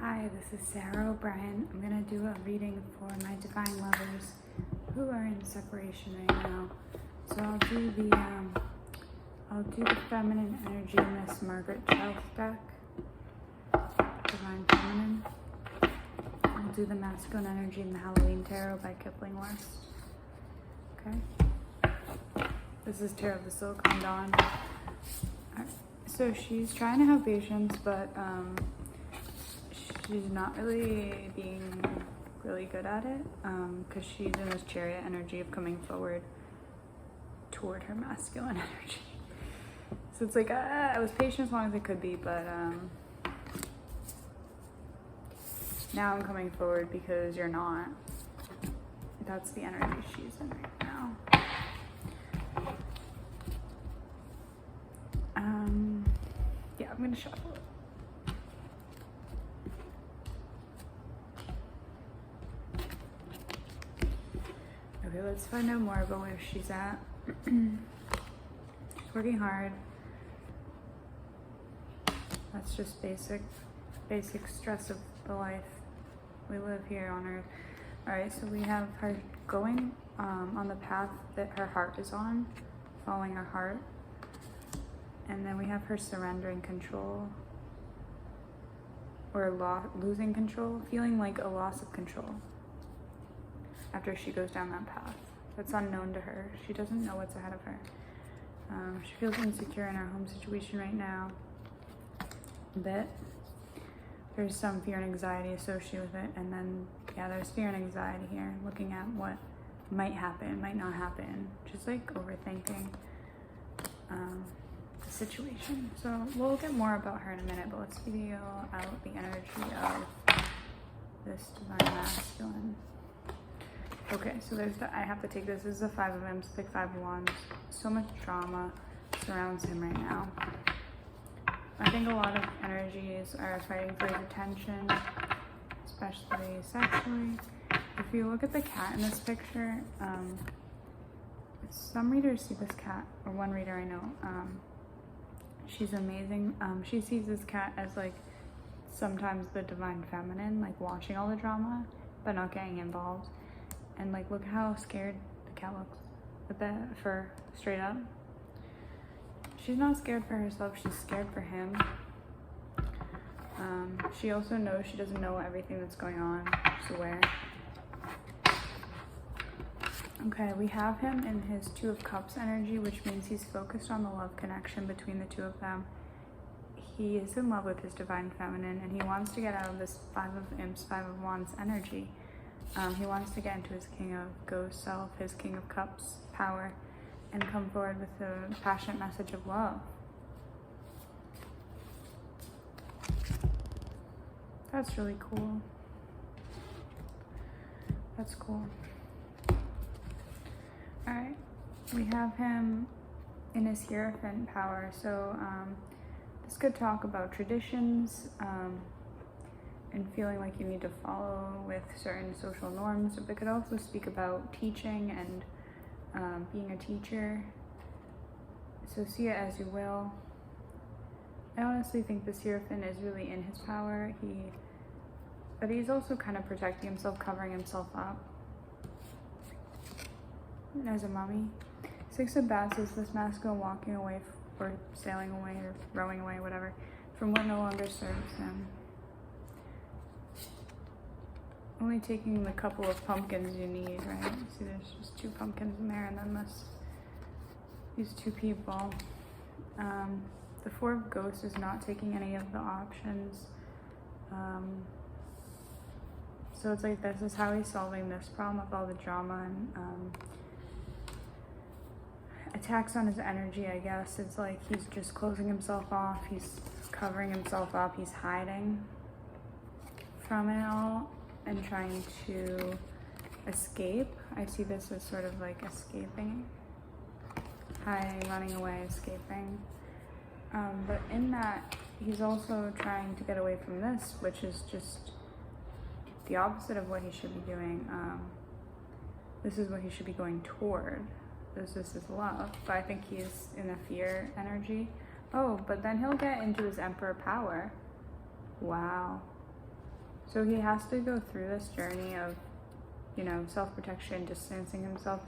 Hi, this is Sarah O'Brien. I'm going to do a reading for my divine lovers who are in separation right now. So I'll do the feminine energy in this Margaret Chelf deck, Divine Feminine. I'll do the masculine energy in the Halloween Tarot by Kipling West. Okay. This is Tarot of the Silicon Dawn. Alright. So she's trying to have patience, but she's not really being really good at it because she's in this Chariot energy of coming forward toward her masculine energy. So it's like I was patient as long as I could be, but now I'm coming forward because you're not. That's the energy she's in right now. Yeah, I'm gonna shuffle it. Okay, let's find out more about where she's at. She's working hard. That's just basic stress of the life we live here on Earth. Alright, so we have her going on the path that her heart is on, following her heart. And then we have her surrendering control or losing control, feeling like a loss of control after she goes down that path. That's unknown to her. She doesn't know what's ahead of her. She feels insecure in her home situation right now a bit. There's some fear and anxiety associated with it, and then yeah, there's fear and anxiety here, looking at what might happen, might not happen, just like overthinking the situation. So we'll get more about her in a minute, but let's feel out the energy of this divine masculine. Okay, so I have to take this. This is the Five of Imps, like Five of Wands. So much drama surrounds him right now. I think a lot of energies are fighting for his attention, especially sexually. If you look at the cat in this picture, some readers see this cat, or one reader I know, she's amazing. She sees this cat as like sometimes the divine feminine, like watching all the drama, but not getting involved. And like, look how scared the cat looks with that fur straight up. She's not scared for herself, she's scared for him. She also knows she doesn't know everything that's going on. She's aware. Okay, we have him in his Two of Cups energy, which means he's focused on the love connection between the two of them. He is in love with his divine feminine, and he wants to get out of this Five of Imps, Five of Wands energy. He wants to get into his King of Ghost self, his King of Cups power, and come forward with a passionate message of love. That's really cool. That's cool. Alright, we have him in his Hierophant power. So this could talk about traditions, and feeling like you need to follow with certain social norms, but it could also speak about teaching and being a teacher. So see it as you will. I honestly think this Hierophant is really in his power. But he's also kind of protecting himself, covering himself up. There's a mummy. Six of Bats is this masculine walking away or sailing away or rowing away, whatever, from what no longer serves him. Only taking the couple of pumpkins you need, right? See, there's just two pumpkins in there, and then these two people. The Four of Ghosts is not taking any of the options. So it's like this is how he's solving this problem with all the drama and attacks on his energy, I guess. It's like he's just closing himself off, he's covering himself up, he's hiding from it all and trying to escape. I see this as sort of like escaping, hiding, running away, escaping. But in that, he's also trying to get away from this, which is just the opposite of what he should be doing. This is what he should be going toward. This is love, but I think he's in a fear energy. Oh, but then he'll get into his Emperor power. Wow. So he has to go through this journey of, you know, self-protection, distancing himself,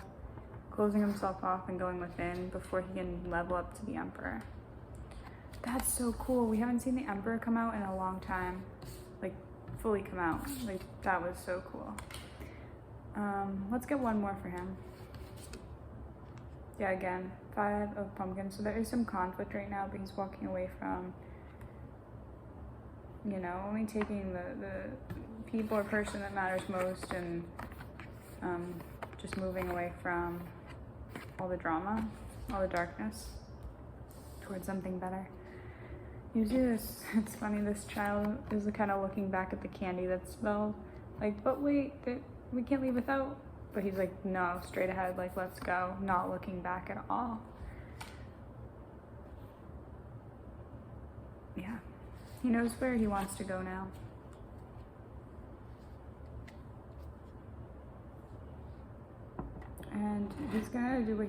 closing himself off and going within before he can level up to the Emperor. That's so cool. We haven't seen the Emperor come out in a long time. Like, fully come out. Like, that was so cool. Let's get one more for him. Yeah, again, 5 of Pumpkins. So there is some conflict right now, but he's walking away from, you know, only taking the people or person that matters most, and just moving away from all the drama, all the darkness, towards something better. Usually this, it's funny, this child is kind of looking back at the candy that's spilled, like, but wait, we can't leave without. But he's like, no, straight ahead, like, let's go, not looking back at all. Yeah, he knows where he wants to go now. And he's gonna do what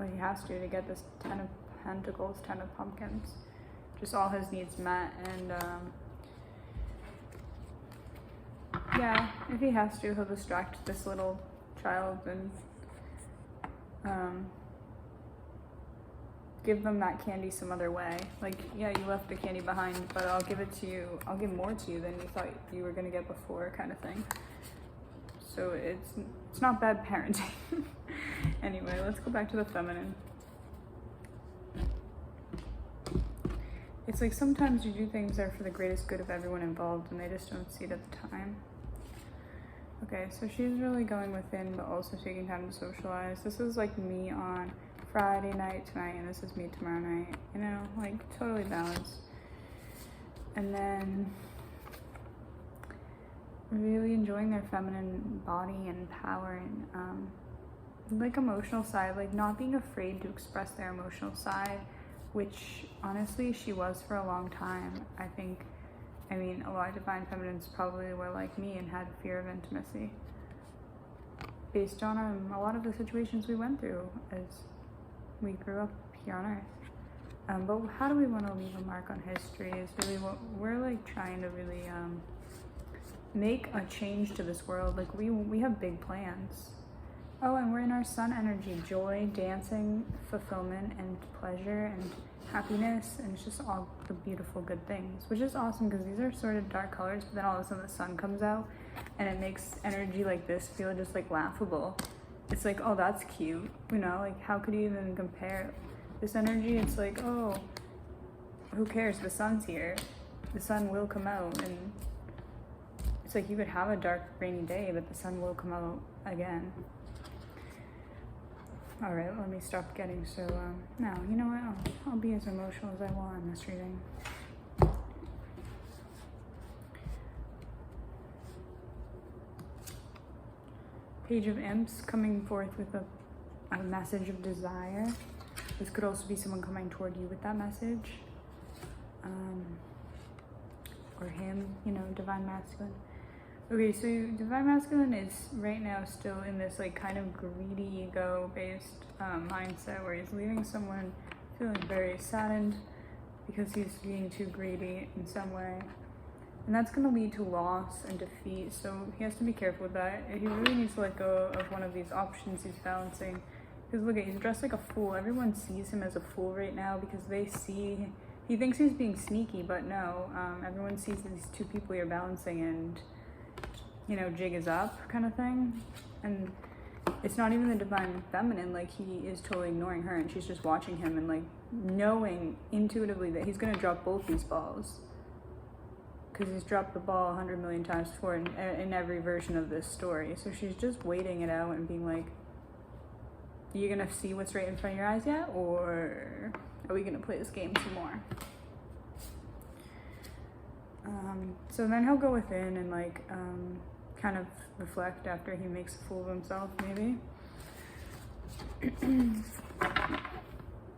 he has to get this 10 of Pentacles, 10 of Pumpkins. Just all his needs met, and yeah, if he has to, he'll distract this little child and give them that candy some other way. Like, yeah, you left the candy behind, but I'll give it to you. I'll give more to you than you thought you were gonna get before, kind of thing. So it's not bad parenting. Anyway, let's go back to the feminine. It's like sometimes you do things that are for the greatest good of everyone involved, and they just don't see it at the time. Okay, so she's really going within, but also taking time to socialize. This is like me on Friday night tonight, and this is me tomorrow night. You know, like totally balanced. And then really enjoying their feminine body and power, and like emotional side, like not being afraid to express their emotional side, which honestly she was for a long time. I mean, a lot of divine feminines probably were like me and had fear of intimacy based on a lot of the situations we went through as we grew up here on Earth. But how do we want to leave a mark on history is really what we're like trying to really make a change to this world. Like we have big plans. Oh, and we're in our sun energy, joy, dancing, fulfillment, and pleasure, and happiness, and it's just all the beautiful good things, which is awesome because these are sort of dark colors, but then all of a sudden the sun comes out and it makes energy like this feel just like laughable. It's like, oh, that's cute, you know, like how could you even compare this energy? It's like, oh, who cares, the sun's here, the sun will come out, and it's like you could have a dark rainy day, but the sun will come out again. All right, let me stop getting so, no, you know what, I'll be as emotional as I want in this reading. Page of Imps coming forth with a message of desire. This could also be someone coming toward you with that message. Or him, you know, divine masculine. Okay, so divine masculine is right now still in this like kind of greedy ego-based mindset where he's leaving someone feeling very saddened because he's being too greedy in some way. And that's going to lead to loss and defeat, so he has to be careful with that. He really needs to let go of one of these options he's balancing. Because look, he's dressed like a fool. Everyone sees him as a fool right now because he thinks he's being sneaky, but no. Everyone sees these two people you're balancing and, you know, jig is up kind of thing. And it's not even the divine feminine, like he is totally ignoring her and she's just watching him and like knowing intuitively that he's going to drop both these balls. Because he's dropped the ball 100 million times before in every version of this story. So she's just waiting it out and being like, you gonna see what's right in front of your eyes yet? Or are we gonna play this game some more? So then he'll go within and like kind of reflect after he makes a fool of himself, maybe.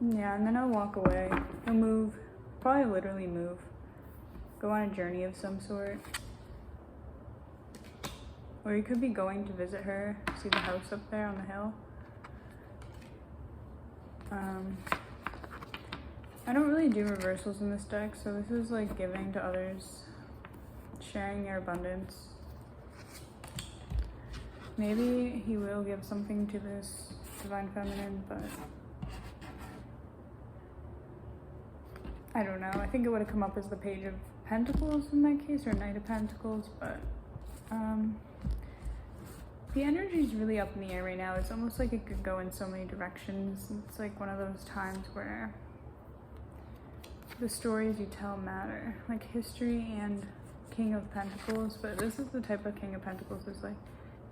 Yeah, and then he'll walk away. He'll move, probably literally move. Go on a journey of some sort. Or he could be going to visit her. See the house up there on the hill? I don't really do reversals in this deck, so this is like giving to others. sharing your abundance. Maybe he will give something to this divine feminine, but I don't know. I think it would have come up as the Page of Pentacles in that case, or Knight of Pentacles, but the energy is really up in the air right now. It's almost like it could go in so many directions. It's like one of those times where the stories you tell matter, like history and King of Pentacles, but this is the type of King of Pentacles is like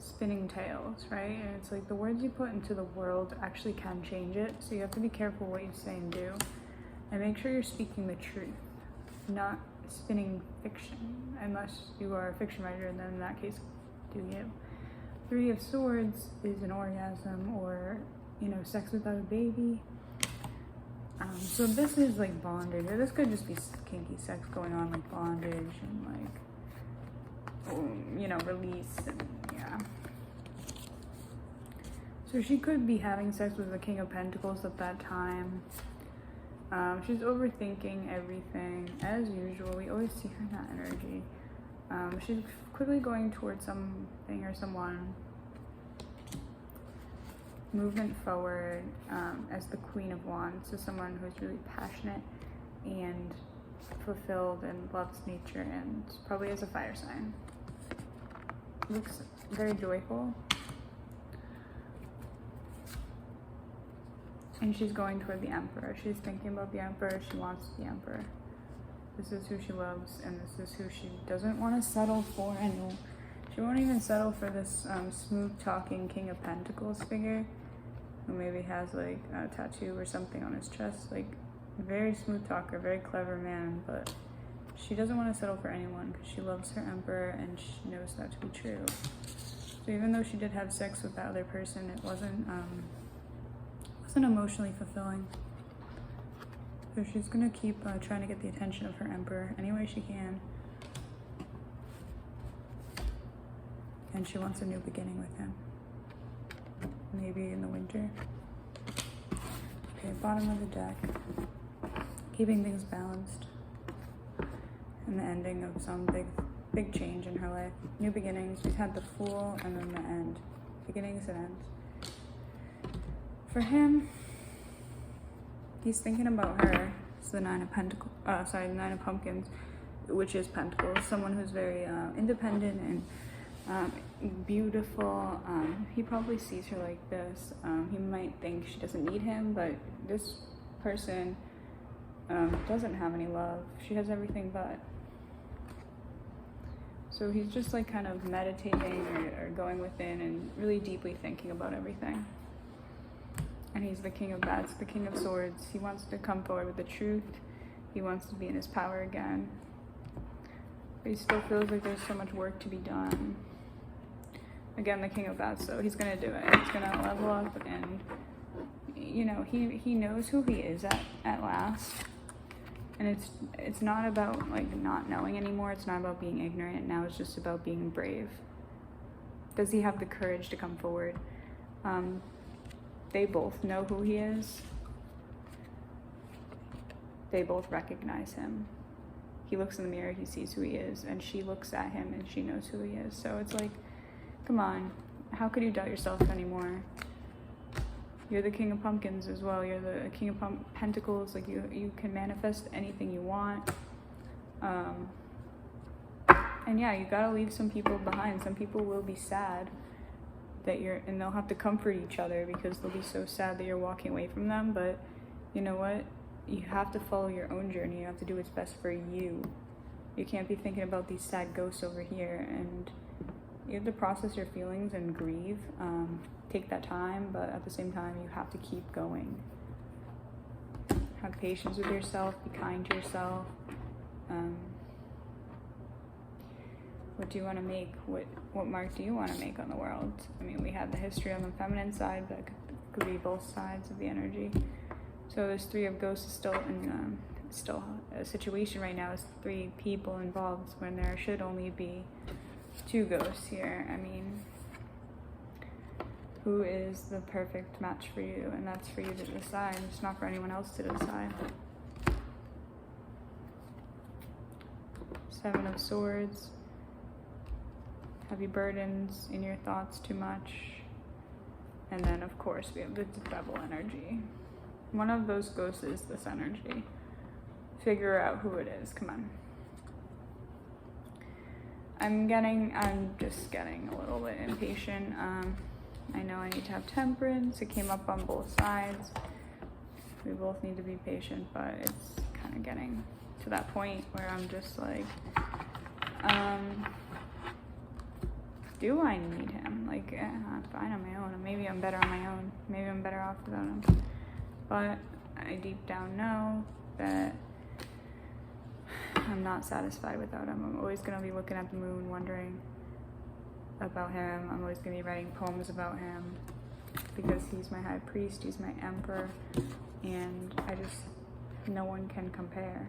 spinning tales, right? And it's like the words you put into the world actually can change it, so you have to be careful what you say and do, and make sure you're speaking the truth, not spinning fiction, unless you are a fiction writer, and then in that case, do you. Three of Swords is an orgasm, or, you know, sex without a baby. So this is like bondage, or this could just be kinky sex going on, like bondage and like, you know, release, and yeah. So she could be having sex with the King of Pentacles at that time. She's overthinking everything, as usual. We always see her in that energy. She's quickly going towards something or someone. Movement forward as the Queen of Wands, so someone who's really passionate and fulfilled and loves nature, and probably is a fire sign. Looks very joyful. And she's going toward the Emperor. She's thinking about the Emperor. She wants the Emperor. This is who she loves, and this is who she doesn't want to settle for. And she won't even settle for this smooth-talking King of Pentacles figure, who maybe has like a tattoo or something on his chest. Like, very smooth talker, very clever man, but she doesn't want to settle for anyone because she loves her Emperor, and she knows that to be true. So even though she did have sex with that other person, it wasn't emotionally fulfilling. So she's gonna keep trying to get the attention of her Emperor any way she can. And she wants a new beginning with him. Maybe in the winter. Okay, bottom of the deck. Keeping things balanced. And the ending of some big change in her life. New beginnings. We've had the Fool and then the end. Beginnings and ends. For him, he's thinking about her. It's the Nine of Pentacles. The Nine of Pumpkins, which is Pentacles. Someone who's very independent and beautiful. He probably sees her like this. He might think she doesn't need him, but this person doesn't have any love. She has everything but. So he's just like kind of meditating or going within and really deeply thinking about everything. And he's the King of Bats, the King of Swords. He wants to come forward with the truth. He wants to be in his power again. But he still feels like there's so much work to be done. Again, the King of Bats, so he's gonna do it. He's gonna level up, and you know, he knows who he is at last. And it's not about like not knowing anymore. It's not about being ignorant. Now it's just about being brave. Does he have the courage to come forward? They both know who he is. They both recognize him. He looks in the mirror, he sees who he is, and she looks at him and she knows who he is. So it's like, come on, how could you doubt yourself anymore? You're the King of Pumpkins as well. You're the King of Pentacles. Like, you can manifest anything you want. And yeah, you gotta leave some people behind. Some people will be sad that and they'll have to comfort each other because they'll be so sad that you're walking away from them. But you know what? You have to follow your own journey. You have to do what's best for you. You can't be thinking about these sad ghosts over here, and you have to process your feelings and grieve. Take that time, but at the same time, you have to keep going. Have patience with yourself. Be kind to yourself. What do you want to make? What mark do you want to make on the world? I mean, we have the history on the feminine side, but it could be both sides of the energy. So this Three of Ghosts is still in still a situation right now. Is 3 people involved when there should only be 2 ghosts here. I mean, who is the perfect match for you? And that's for you to decide. It's not for anyone else to decide. 7 of Swords. heavy burdens in your thoughts too much. And then of course we have the devil energy. One of those ghosts is this energy. Figure out who it is, come on. I'm just getting a little bit impatient. I know I need to have temperance. It came up on both sides. We both need to be patient, but it's kind of getting to that point where I'm just like, do I need him? Like, I'm fine on my own. Maybe I'm better on my own. Maybe I'm better off without him. But I deep down know that I'm not satisfied without him. I'm always going to be looking at the moon, wondering about him. I'm always going to be writing poems about him because he's my high priest, he's my emperor, and no one can compare.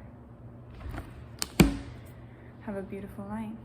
Have a beautiful night.